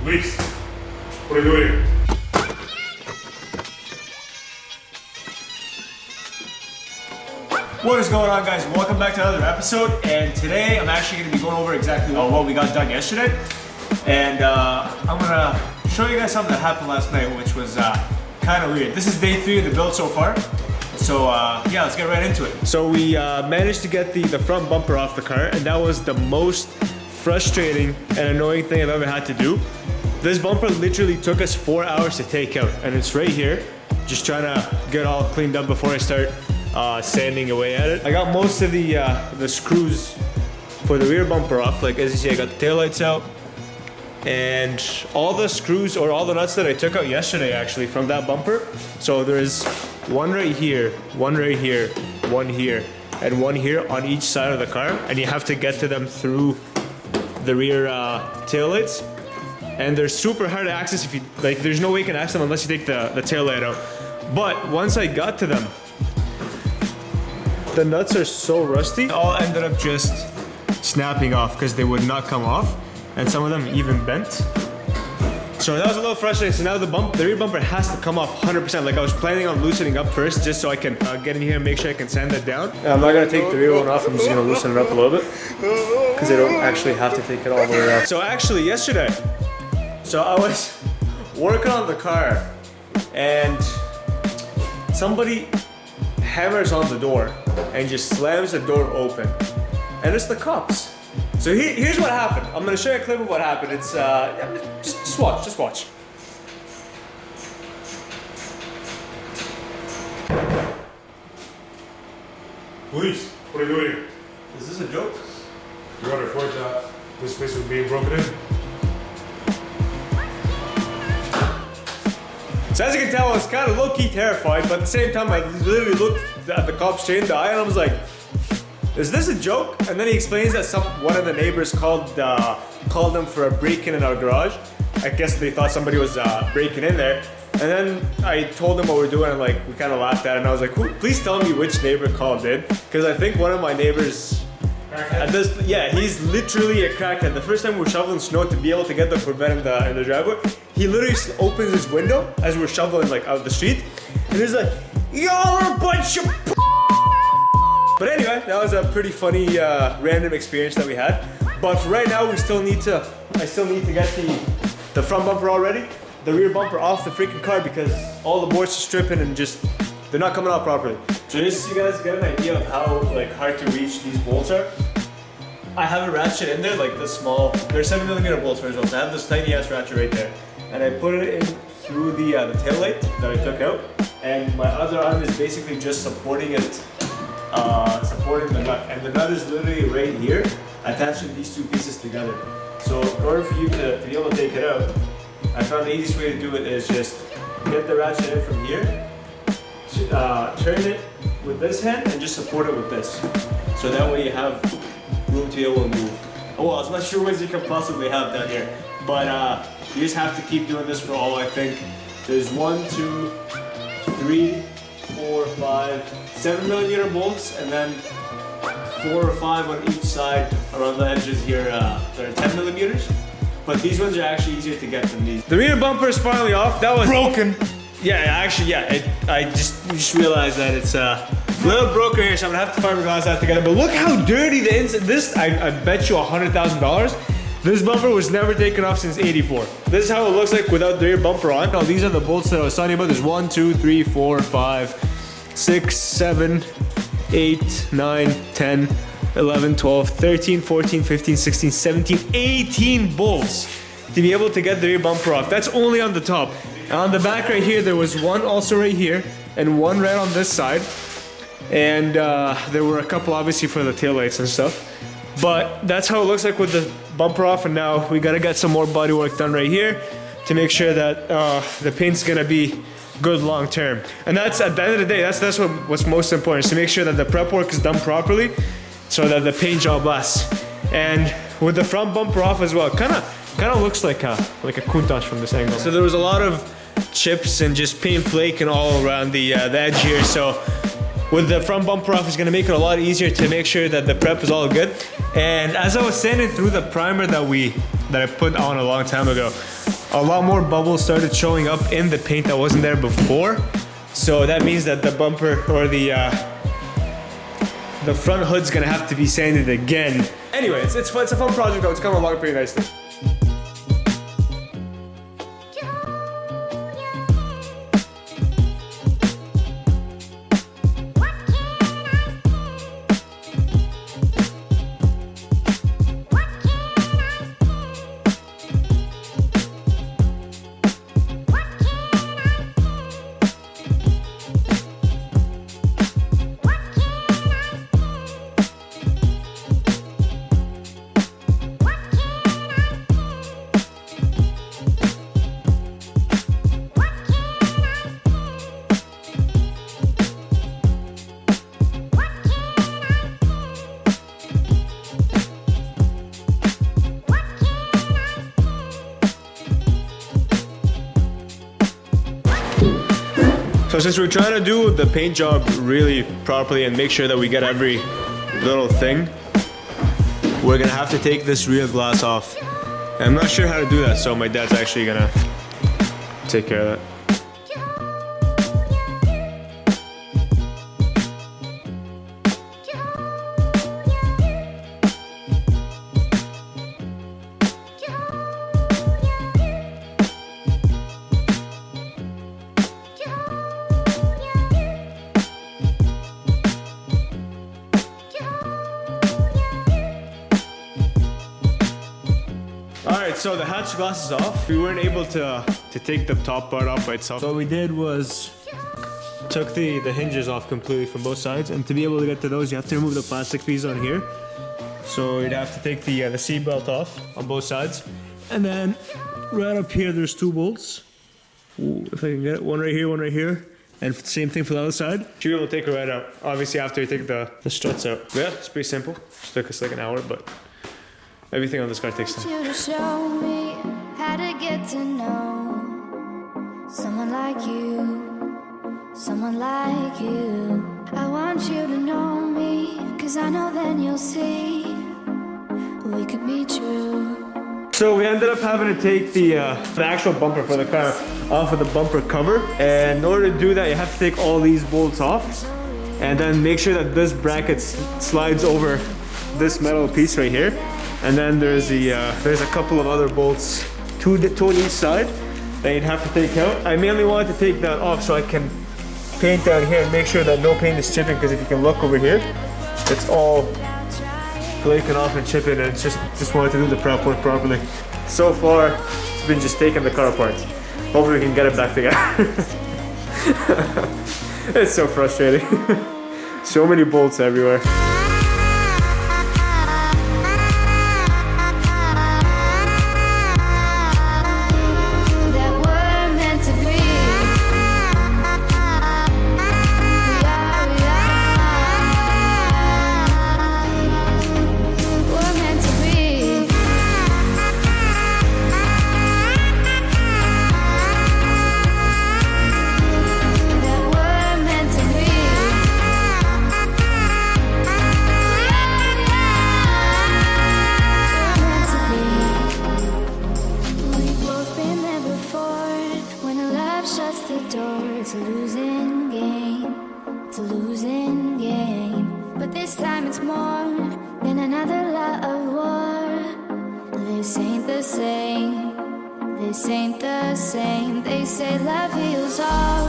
Luis, what are you doing? What is going on, guys? Welcome back to another episode, and today I'm actually going to be going over exactly what we got done yesterday, and I'm going to show you guys something that happened last night, which was kind of weird. This is day 3 of the build so far, so yeah, let's get right into it. So we managed to get the front bumper off the car, and that was the most frustrating and annoying thing I've ever had to do. This bumper literally took us 4 hours to take out, and it's right here, just trying to get all cleaned up before I start sanding away at it. I got most of the screws for the rear bumper off. Like as you see, I got the taillights out, and all the screws or all the nuts that I took out yesterday actually from that bumper. So there's one right here, one right here, one here, and one here on each side of the car, and you have to get to them through the rear taillights. And they're super hard to access if you like. There's no way you can access them unless you take the taillight out. But once I got to them, the nuts are so rusty, all ended up just snapping off because they would not come off, and some of them even bent. So that was a little frustrating. So now the rear bumper has to come off 100%. Like I was planning on loosening up first just so I can get in here and make sure I can sand that down. I'm not gonna take the rear one off, I'm just gonna loosen it up a little bit because I don't actually have to take it all the way off. So actually yesterday, so I was working on the car and somebody hammers on the door and just slams the door open, and it's the cops. So here's what happened. I'm gonna show you a clip of what happened. It's just watch. Luis, what are you doing? Is this a joke? You got a report that this place was being broken in? So as you can tell, I was kind of low-key terrified, but at the same time, I literally looked at the cop straight in the eye and I was like, is this a joke? And then he explains that one of the neighbors called them for a break-in in our garage. I guess they thought somebody was breaking in there. And then I told them what we're doing, and like we kind of laughed at it, and I was like, please tell me which neighbor called in, because I think one of my neighbors, he's literally a crackhead. The first time we were shoveling snow to be able to get the Corvette in the driveway, he literally opens his window as we're shoveling like out the street, and he's like, "Y'all are a bunch of." But anyway, that was a pretty funny random experience that we had. But for right now, I still need to get the front bumper all ready, the rear bumper off the freaking car because all the boards are stripping and just they're not coming out properly. So just so you guys get an idea of how like hard to reach these bolts are, I have a ratchet in there, like this small. They're 7mm bolts for as well. So I have this tiny ass ratchet right there, and I put it in through the taillight that I took out, and my other arm is basically just supporting it, supporting the nut, and the nut is literally right here, attaching these two pieces together. So in order for you to be able to take it out, I found the easiest way to do it is just get the ratchet in from here. Turn it with this hand and just support it with this. So that way you have room to be able to move. Well, as much room as you can possibly have down here. But you just have to keep doing this for all, I think. There's 1, 2, 3, 4, 5, 7mm bolts, and then 4 or 5 on each side around the edges here that are 10mm. But these ones are actually easier to get than these. The rear bumper is finally off. That was broken. Yeah, actually, yeah. I just realized that it's a little broken here, so I'm gonna have to fiberglass that together. But look how dirty the inside. This, I bet you $100,000. This bumper was never taken off since '84. This is how it looks like without the rear bumper on. Now these are the bolts that I was talking about. There's 1, 2, 3, 4, 5, 6, 7, 8, 9, 10, 11, 12, 13, 14, 15, 16, 17, 18 bolts to be able to get the rear bumper off. That's only on the top. On the back right here, there was one also right here and one right on this side. And there were a couple obviously for the taillights and stuff. But that's how it looks like with the bumper off, and now we gotta get some more body work done right here to make sure that the paint's gonna be good long term. And that's, at the end of the day, that's what's most important, is to make sure that the prep work is done properly so that the paint job lasts. And with the front bumper off as well, kind of looks like a Countach from this angle. So there was a lot of chips and just paint flake and all around the edge here. So with the front bumper off, it's gonna make it a lot easier to make sure that the prep is all good. And as I was sanding through the primer that I put on a long time ago, a lot more bubbles started showing up in the paint that wasn't there before. So that means that the bumper or the front hood's gonna have to be sanded again. Anyway, it's a fun project though. It's coming along pretty nicely. So since we're trying to do the paint job really properly and make sure that we get every little thing, we're gonna have to take this rear glass off. And I'm not sure how to do that, so my dad's actually gonna take care of that. Alright, so the hatch glass is off. We weren't able to take the top part off by itself. So what we did was took the hinges off completely from both sides, and to be able to get to those you have to remove the plastic piece on here. So you'd have to take the seat belt off on both sides. And then right up here there's two bolts. Ooh, if I can get it, one right here. And same thing for the other side. Should be able to take it right out. Obviously after you take the struts out. Yeah, it's pretty simple. Just took us like an hour, but everything on this car takes time. You to show me how to get to know someone like you, someone like you. I want you to know me, 'cause I know then you'll see we could be true. So we ended up having to take the actual bumper for the car off of the bumper cover. And in order to do that, you have to take all these bolts off and then make sure that this bracket slides over this metal piece right here. And then there's a couple of other bolts, two on each side, that you'd have to take out. I mainly wanted to take that off so I can paint down here and make sure that no paint is chipping, because if you can look over here, it's all flaking off and chipping, and it's just wanted to do the prep work properly. So far, it's been just taking the car apart. Hopefully we can get it back together. It's so frustrating. So many bolts everywhere. It's a losing game, it's a losing game. But this time it's more than another lot of war. This ain't the same, this ain't the same. They say love heals all,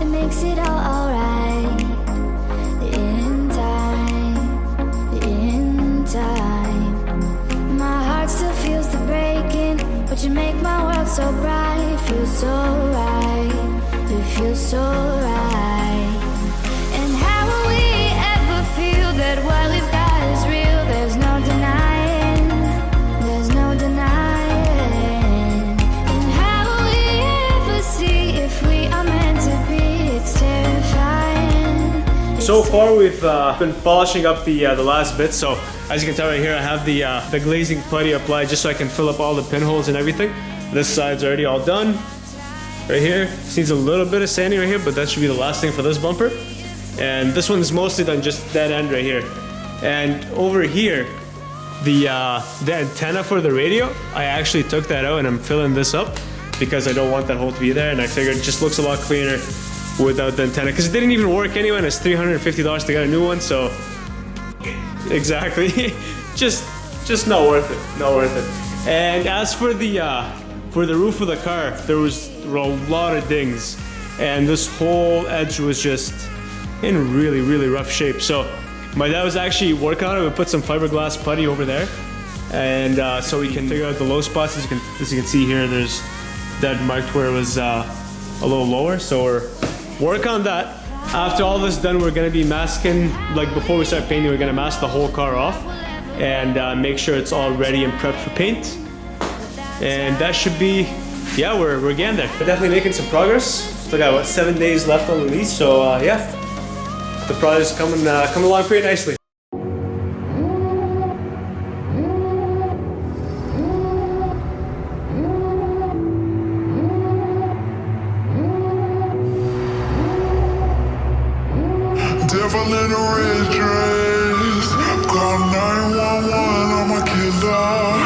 it makes it all alright. In time, my heart still feels the breaking, but you make my world so bright. Feels so right, it feels so right. And how will we ever feel that what we've got is real? There's no denying, there's no denying. And how will we ever see if we are meant to be? It's terrifying. So far we've been polishing up the last bit. So as you can tell right here, I have the glazing putty applied just so I can fill up all the pinholes and everything. This side's already all done. Right here, just needs a little bit of sanding right here, but that should be the last thing for this bumper. And this one's mostly done, just that end right here. And over here, the antenna for the radio, I actually took that out and I'm filling this up because I don't want that hole to be there, and I figured it just looks a lot cleaner without the antenna, because it didn't even work anyway, and it's $350 to get a new one, so exactly. just not worth it, not worth it. And as for the roof of the car, there were a lot of dings, and this whole edge was just in really, really rough shape. So my dad was actually working on it. We put some fiberglass putty over there, and so we can figure out the low spots. As you can see here, there's that marked where it was a little lower. So we're working on that. After all this done, we're gonna be masking, like before we start painting, we're gonna mask the whole car off and make sure it's all ready and prepped for paint. And that should be, yeah, we're getting there. We're definitely making some progress. Still got, what, 7 days left on the lease, so yeah. The project's coming along pretty nicely. Devil in a red dress, call 911, I'm a killer.